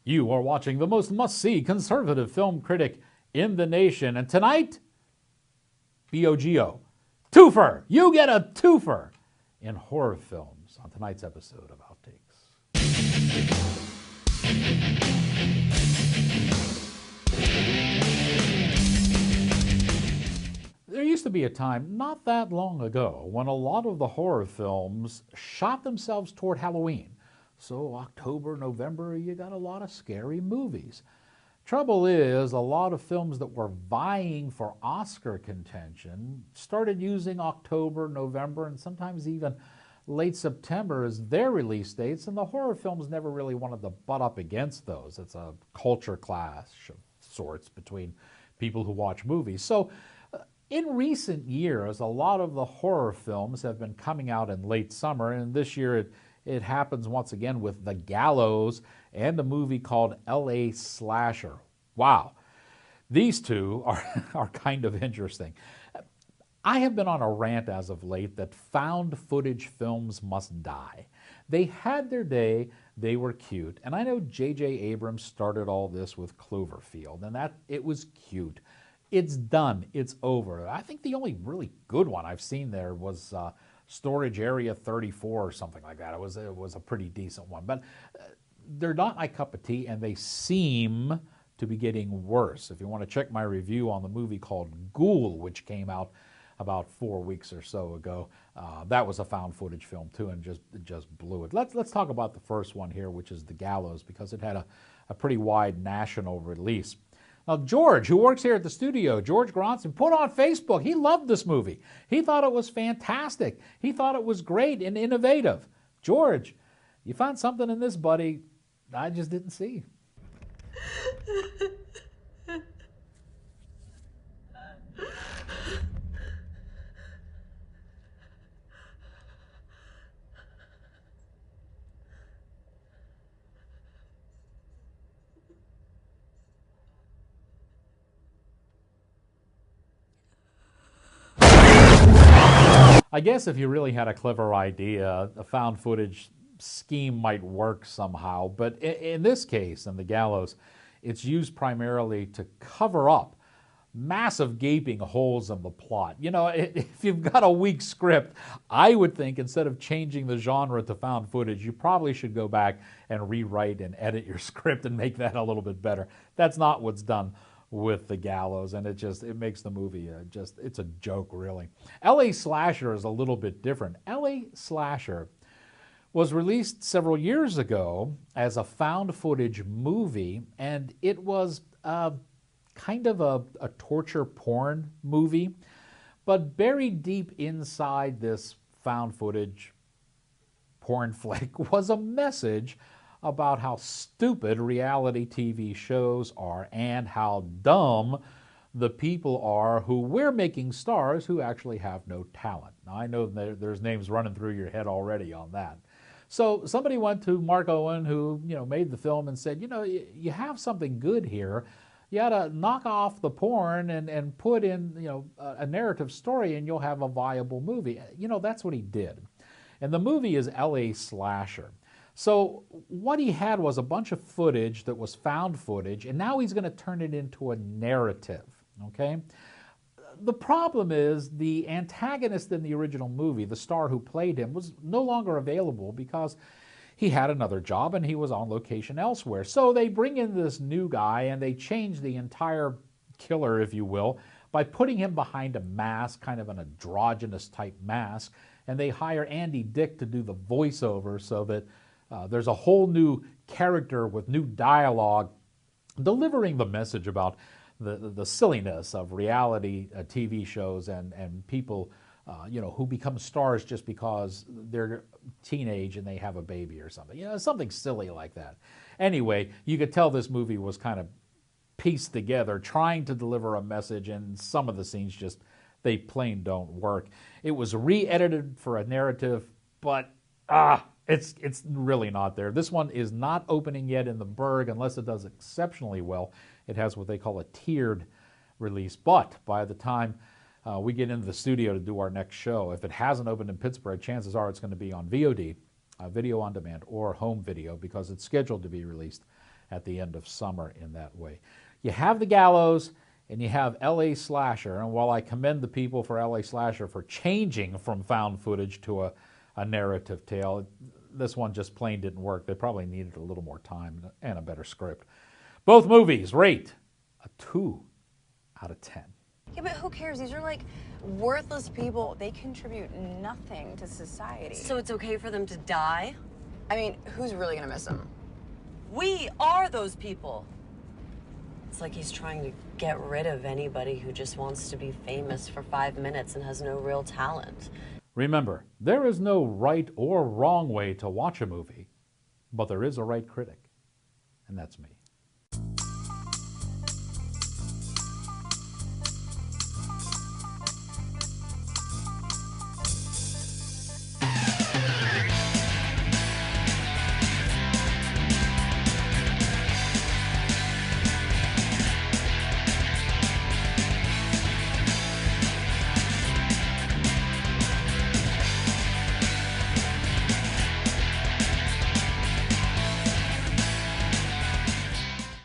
You are watching the most must-see conservative film critic in the nation. And tonight, BOGO. Twofer! You get a twofer in horror films on tonight's episode of Outtakes. There used to be a time not that long ago when a lot of the horror films shot themselves toward Halloween. So October, November, you got a lot of scary movies. Trouble is, a lot of films that were vying for Oscar contention started using October, November, and sometimes even late September as their release dates, and the horror films never really wanted to butt up against those. It's a culture clash of sorts between people who watch movies. So in recent years, a lot of the horror films have been coming out in late summer, and this year it happens once again with The Gallows and a movie called L.A. Slasher. Wow. These two are kind of interesting. I have been on a rant as of late that found footage films must die. They had their day, they were cute, and I know J.J. Abrams started all this with Cloverfield, and that it was cute. It's done. It's over. I think the only really good one I've seen there was Storage Area 34 or something like that. It was a pretty decent one. But they're not my cup of tea, and they seem to be getting worse. If you want to check my review on the movie called Ghoul, which came out about 4 weeks or so ago, that was a found footage film too, and just blew it. Let's talk about the first one here, which is The Gallows, because it had a pretty wide national release. Now, George, who works here at the studio, George Gronson, put on Facebook, he loved this movie. He thought it was fantastic. He thought it was great and innovative. George, you found something in this, buddy, I just didn't see. I guess if you really had a clever idea, a found footage scheme might work somehow, but in this case, in The Gallows, it's used primarily to cover up massive gaping holes in the plot. You know, if you've got a weak script, I would think instead of changing the genre to found footage, you probably should go back and rewrite and edit your script and make that a little bit better. That's not what's done with The Gallows, and it makes the movie it's a joke, really. L.A. Slasher is a little bit different. L.A. Slasher was released several years ago as a found footage movie, and it was kind of a torture porn movie, but buried deep inside this found footage porn flick was a message about how stupid reality TV shows are and how dumb the people are who we're making stars who actually have no talent. Now, I know there's names running through your head already on that. So somebody went to Mark Owen, who made the film, and said, you have something good here. You ought to knock off the porn and put in a narrative story, and you'll have a viable movie. That's what he did. And the movie is L.A. Slasher. So what he had was a bunch of footage that was found footage, and now he's going to turn it into a narrative, okay? The problem is the antagonist in the original movie, the star who played him, was no longer available because he had another job and he was on location elsewhere. So they bring in this new guy and they change the entire killer, if you will, by putting him behind a mask, kind of an androgynous type mask, and they hire Andy Dick to do the voiceover so that there's a whole new character with new dialogue delivering the message about the silliness of reality TV shows and people who become stars just because they're teenage and they have a baby or something. Something silly like that. Anyway, you could tell this movie was kind of pieced together trying to deliver a message, and some of the scenes they plain don't work. It was re-edited for a narrative, but it's really not there. This one is not opening yet in the Berg unless it does exceptionally well. It has what they call a tiered release. But by the time we get into the studio to do our next show, if it hasn't opened in Pittsburgh, chances are it's going to be on VOD, video on demand, or home video, because it's scheduled to be released at the end of summer in that way. You have the Gallows and you have L.A. Slasher, and while I commend the people for L.A. Slasher for changing from found footage to a narrative tale, this one just plain didn't work. They probably needed a little more time and a better script. Both movies rate a 2 out of 10. Yeah, but who cares? These are like worthless people. They contribute nothing to society. So it's okay for them to die? I mean, who's really gonna miss them? We are those people. It's like he's trying to get rid of anybody who just wants to be famous for 5 minutes and has no real talent. Remember, there is no right or wrong way to watch a movie, but there is a right critic, and that's me.